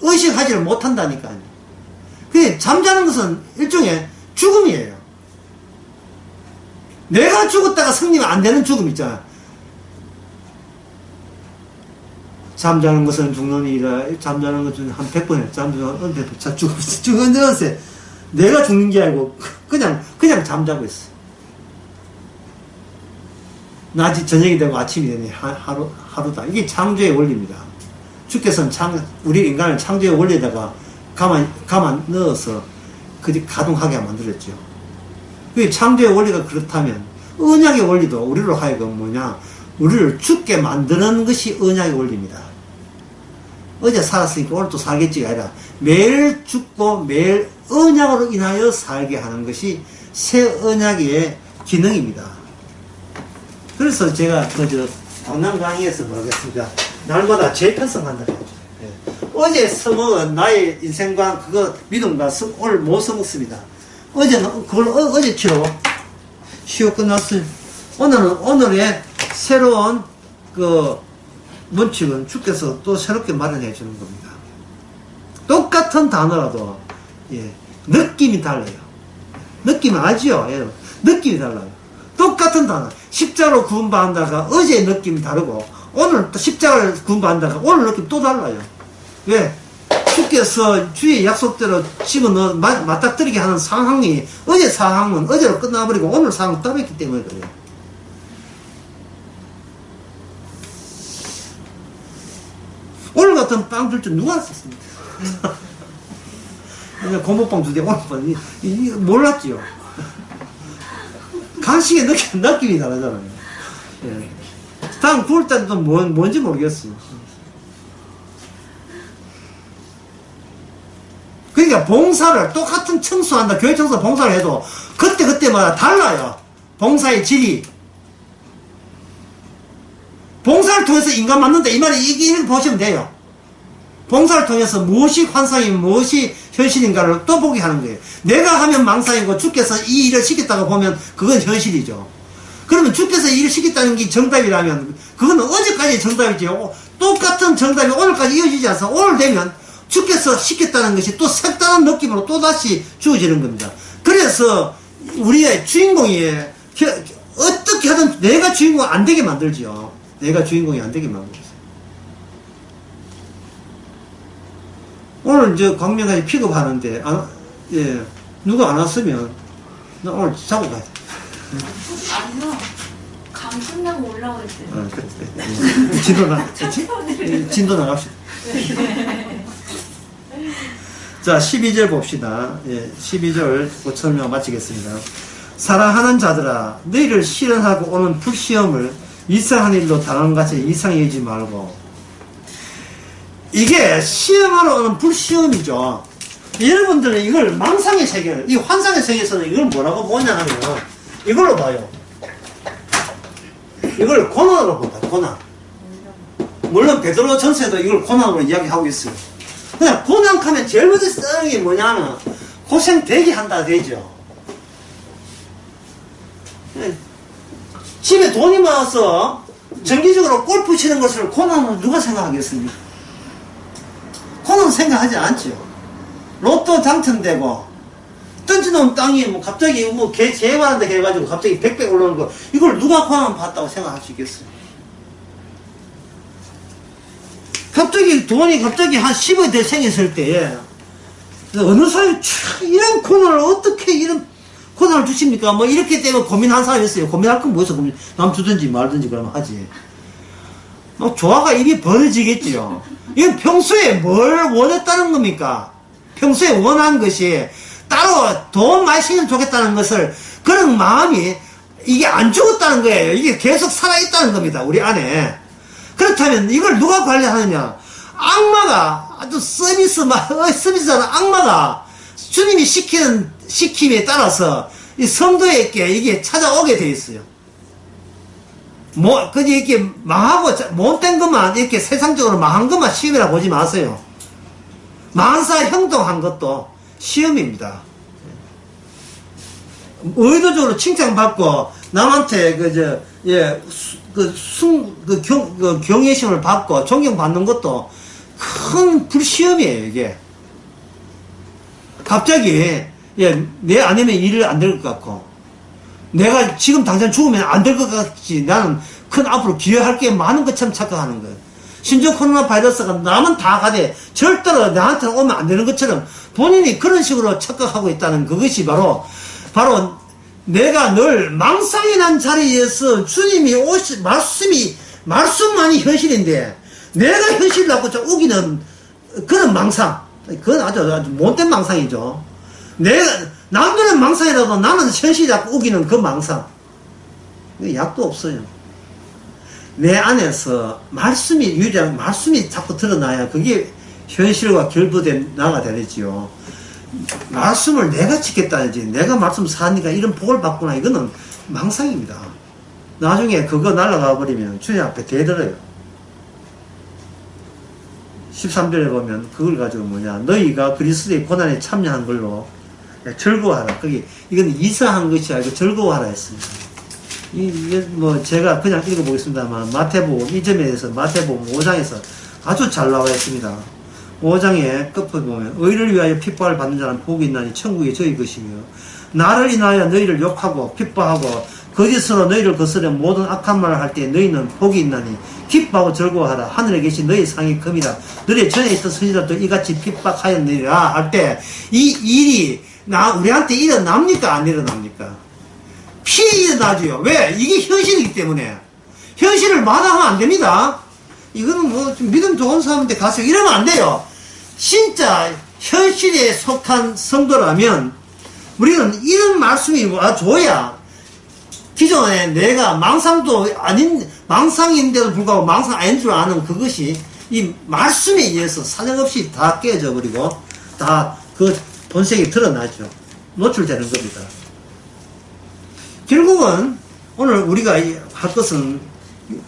의식하지를 못한다니까요. 그 잠자는 것은 일종의 죽음이에요. 내가 죽었다가 승리가 안 되는 죽음 있잖아. 잠자는 것은 죽는 일이라. 잠자는 것은 한 100번에 잠자는 100번 죽었는데 내가 죽는 게 아니고 그냥 잠자고 있어. 낮이 저녁이 되고 아침이 되니 하루다. 이게 창조의 원리입니다. 주께서는 우리 인간을 창조의 원리에다가 가만 넣어서 가동하게 만들었죠. 그 창조의 원리가 그렇다면 언약의 원리도 우리로 하여금 뭐냐, 우리를 죽게 만드는 것이 언약의 원리입니다. 어제 살았으니까 오늘 또 살겠지가 아니라 매일 죽고 매일 언약으로 인하여 살게 하는 것이 새 언약의 기능입니다. 그래서 제가 강남 강의에서 뭐겠습니까? 날마다 재편성한다. 어제 써먹은 나의 인생관, 그거 믿음과 오늘 못 써먹습니다. 어제는 그걸 어제 치료 끝났어요. 오늘의 새로운 원칙은 주께서 또 새롭게 마련해 주는 겁니다. 똑같은 단어라도 느낌이 달라요. 느낌은 알지요? 여러분. 느낌이 달라요. 똑같은 단어. 십자가로 구원받는다가 어제의 느낌이 다르고 오늘 또 십자가를 구원받는다가 오늘 느낌 또 달라요. 왜? 주께서 주의 약속대로 집어넣어 맞닥뜨리게 하는 상황이 어제 상황은 어제로 끝나버리고 오늘 상황은 따로있기 때문에 그래요. 오늘 같은 빵 줄 줄 누가 알았습니까? 고모빵 주대 오늘 빵 몰랐지요. 간식의 느낌이 다르잖아요. 예. 다음 구울 때도 뭔지 모르겠어요. 그러니까 봉사를 똑같은 청소한다, 교회 청소 봉사를 해도 그때마다 달라요. 봉사의 질이. 봉사를 통해서 인간 만든다 이 말이 이렇게 보시면 돼요. 봉사를 통해서 무엇이 환상이면 무엇이 현실인가를 또 보게 하는 거예요. 내가 하면 망상이고 주께서 이 일을 시켰다고 보면 그건 현실이죠. 그러면 주께서 이 일을 시켰다는 게 정답이라면 그거는 어제까지 정답이죠. 똑같은 정답이 오늘까지 이어지지 않아서 오늘 되면 주께서 시켰다는 것이 또 색다른 느낌으로 또다시 주어지는 겁니다. 그래서 우리의 주인공이 어떻게 하든 내가 주인공 안 되게 만들죠. 내가 주인공이 안 되게 만들죠. 오늘 광명까지 픽업하는데 누가 안 왔으면 나 오늘 자고 가야 돼.
아니요. 강 끝나고 올라오고 있어요.
그래. 진도 나갑시다. 자, 12절 봅시다. 12절 설명 마치겠습니다. 사랑하는 자들아, 너희를 시련하고 오는 불시험을 이상한 일로 당한 같이 이상히 여기지 말고. 이게 시험하러 오는 불시험이죠. 여러분들은 이걸 망상의 세계, 이 환상의 세계에서는 이걸 뭐라고 보냐 하면 이걸로 봐요. 이걸 고난으로 본다. 고난. 물론 베드로 전서에도 이걸 고난으로 이야기하고 있어요. 그냥 고난하면 제일 먼저 쓰는 게 뭐냐면 고생 되게 한다 되죠. 집에 돈이 많아서 정기적으로 골프 치는 것을 고난으로 누가 생각하겠습니까? 고난 생각하지 않죠. 로또 당첨되고 던져놓은 땅이 갑자기 개발한다 해가지고 갑자기 100배 올라오는 거, 이걸 누가 고난 봤다고 생각할 수 있겠어요? 갑자기 돈이 한 10억 대 생겼을 때에 어느 사람이 이런 고난을 어떻게 이런 고난을 주십니까? 이렇게 때문에 고민한 사람이 있어요. 고민할 건 뭐였어? 남 주든지 말든지 그러면 하지. 조화가 입이 벌어지겠지요. 이건 평소에 뭘 원했다는 겁니까? 평소에 원한 것이 따로 돈 많이 생기면 좋겠다는 것을, 그런 마음이 이게 안 죽었다는 거예요. 이게 계속 살아있다는 겁니다. 우리 안에. 그렇다면 이걸 누가 관리하느냐? 악마가, 아주 서비스하는 악마가 주님이 시키는 시킴에 따라서 이 성도에게 이게 찾아오게 돼 있어요. 그저 이렇게 망하고, 못된 것만, 이렇게 세상적으로 망한 것만 시험이라 보지 마세요. 만사 형통한 것도 시험입니다. 의도적으로 칭찬받고, 남한테, 경외심을 받고, 존경받는 것도 큰 불시험이에요, 이게. 갑자기, 내 아니면 일을 안 될 것 같고, 내가 지금 당장 죽으면 안 될 것 같지. 나는 큰 앞으로 기여할 게 많은 것처럼 착각하는 거예요. 심지어 코로나 바이러스가 남은 다 가되 절대로 나한테는 오면 안 되는 것처럼 본인이 그런 식으로 착각하고 있다는 그것이 바로 내가 늘 망상이 난 자리에서 주님이 말씀만이 현실인데 내가 현실을 갖고 좀 우기는 그런 망상. 그건 아주 못된 망상이죠. 남들은 망상이라도 나는 현실이 자꾸 우기는 그 망상. 약도 없어요. 내 안에서 말씀이 자꾸 드러나야 그게 현실과 결부된 나가 되지요. 말씀을 내가 지켰다든지 내가 말씀 사니까 이런 복을 받구나, 이거는 망상입니다. 나중에 그거 날아가 버리면 주님 앞에 대들어요. 13절에 보면 그걸 가지고 너희가 그리스도의 고난에 참여한 걸로 즐거워하라. 이건 이상한 것이 아니고 즐거워하라 했습니다. 이게 제가 그냥 읽어보겠습니다만, 마태복음, 이 점에 대해서 마태복음 5장에서 아주 잘 나와 있습니다. 5장의 끝부분에 보면, 의를 위하여 핍박을 받는 자는 복이 있나니 천국이 저희 것이며, 나를 인하여 너희를 욕하고 핍박하고 거짓으로 너희를 거스려 모든 악한 말을 할 때 너희는 복이 있나니 기뻐하고 즐거워하라. 하늘에 계신 너희 상이 금이라. 너희 전에 있던 선지자도 이같이 핍박하였느니라 할 때, 이 일이 우리한테 일어납니까? 안 일어납니까? 필히 일어나죠. 왜? 이게 현실이기 때문에. 현실을 마다하면 안 됩니다. 이거는 좀 믿음 좋은 사람한테 가서 이러면 안 돼요. 진짜 현실에 속한 성도라면 우리는 이런 말씀이 와줘야, 기존에 내가 망상인데도 불구하고 망상 아닌 줄 아는 그것이 이 말씀에 의해서 사정없이 다 깨져 버리고 다 그 본색이 드러나죠. 노출되는 겁니다. 결국은 오늘 우리가 할 것은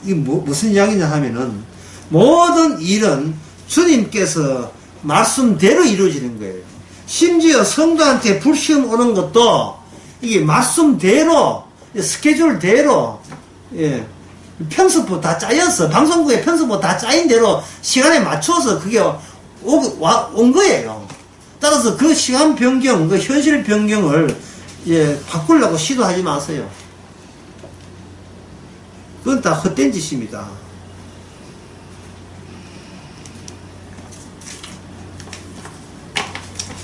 무슨 이야기냐 하면은, 모든 일은 주님께서 말씀대로 이루어지는 거예요. 심지어 성도한테 불시험 오는 것도 이게 말씀대로, 스케줄대로, 편성표 다 짜여서, 방송국에 편성표 다 짜인 대로 시간에 맞춰서 그게 온 거예요. 따라서 그 시간 변경, 그 현실 변경을 바꾸려고 시도하지 마세요. 그건 다 헛된 짓입니다.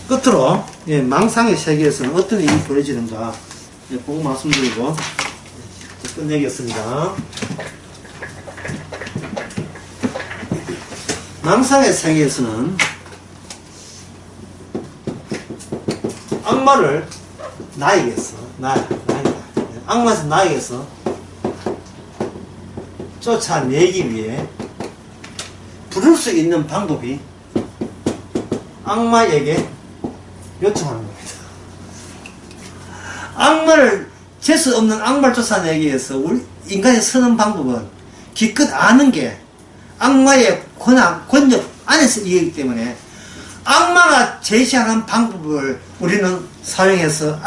끝으로 망상의 세계에서는 어떤 일이 벌어지는가 보고 말씀드리고 끝내겠습니다. 망상의 세계에서는 악마를 악마에서 나에게서 쫓아내기 위해 부를 수 있는 방법이 악마에게 요청하는 겁니다. 악마를, 재수 없는 악마를 쫓아내기 위해서 우리 인간이 쓰는 방법은 기껏 아는 게 악마의 권력 안에서 이기기 때문에 악마가 제시하는 방법을 우리는 사용해서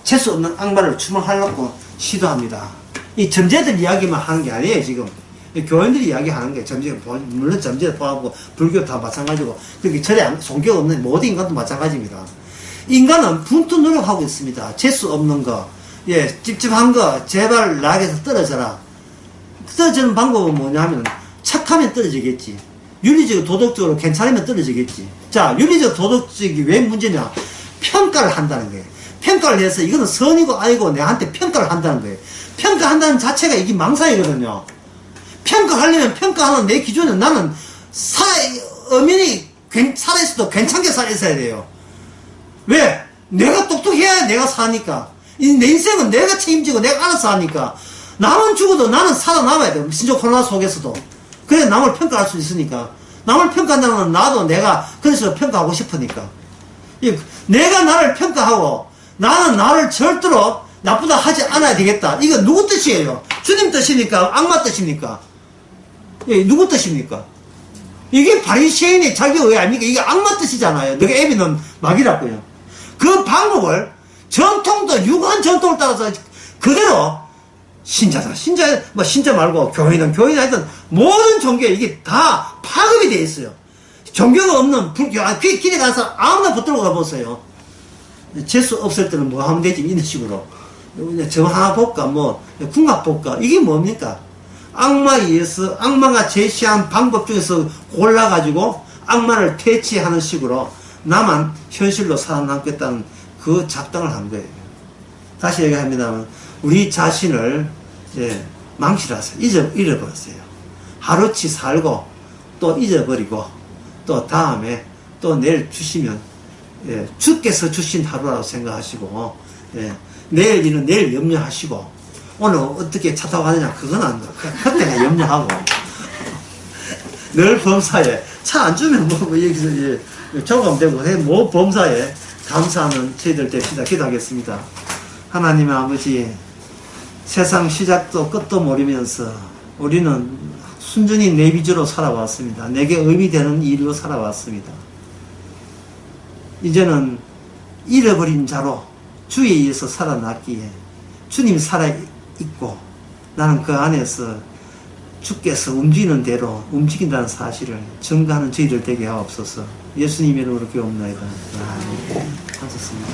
재수 없는 악마를 추방하려고 시도합니다. 이 점재들 이야기만 하는 게 아니에요, 지금. 교인들이 이야기하는 게 물론 점재를 포함하고 불교 다 마찬가지고, 그렇게 절에 종교 없는 모든 인간도 마찬가지입니다. 인간은 분투 노력하고 있습니다. 재수 없는 거, 찝찝한 거, 제발 나에게서 떨어져라. 떨어지는 방법은 뭐냐면, 착하면 떨어지겠지. 윤리적으로 도덕적으로 괜찮으면 떨어지겠지. 자, 윤리적 도덕적이 왜 문제냐? 평가를 한다는 거예요. 평가를 해서 이거는 선이고 아니고 내한테 평가를 한다는 거예요. 평가한다는 자체가 이게 망상이거든요. 평가하려면 평가하는 내 기준은 나는 엄연히 살아있어도 괜찮게 살아있어야 돼요. 왜? 내가 똑똑해야 내가 사니까. 내 인생은 내가 책임지고 내가 알아서 하니까. 남은 죽어도 나는 살아남아야 돼요. 신조 코로나 속에서도. 그래 남을 평가할 수 있으니까. 남을 평가한다는 건 나도 내가 그래서 평가하고 싶으니까. 내가 나를 평가하고 나는 나를 절대로 나쁘다 하지 않아야 되겠다. 이거 누구 뜻이에요? 주님 뜻입니까? 악마 뜻입니까? 예, 누구 뜻입니까? 이게 바리새인의 자기의 아닙니까? 이게 악마 뜻이잖아요. 너가 애비는 막이라고요. 그 방법을 전통도 유구한 전통을 따라서 그대로 신자 말고 교회는 하여튼 모든 종교에 이게 다 파급이 되어 있어요. 종교가 없는 불교, 길에 가서 아무나 붙들고 가보세요. 재수 없을 때는 뭐 하면 되지? 이런 식으로. 저 하나 볼까? 궁합 볼까? 이게 뭡니까? 악마가 제시한 방법 중에서 골라가지고 악마를 퇴치하는 식으로 나만 현실로 살아남겠다는 그 작당을 한 거예요. 다시 얘기합니다만, 우리 자신을, 망실하세요. 잃어버렸어요. 하루치 살고, 또 잊어버리고, 또 다음에, 또 내일 주시면, 주께서 주신 하루라고 생각하시고, 내일 일은 내일 염려하시고, 오늘 어떻게 차 타고 가느냐, 그건 안 돼. 그때가 염려하고. 늘 범사에, 차 안 주면 여기서, 적응되고, 범사에 감사하는 저희들 됩시다. 기도하겠습니다. 하나님의 아버지, 세상 시작도 끝도 모르면서 우리는 순전히 내 위주로 살아왔습니다. 내게 의미 되는 일로 살아왔습니다. 이제는 잃어버린 자로 주에 의해서 살아났기에 주님이 살아있고 나는 그 안에서 주께서 움직이는 대로 움직인다는 사실을 증거하는 저희들 되게 하옵소서. 예수님의 이름으로 기도합나이다. 아멘. 하셨습니다.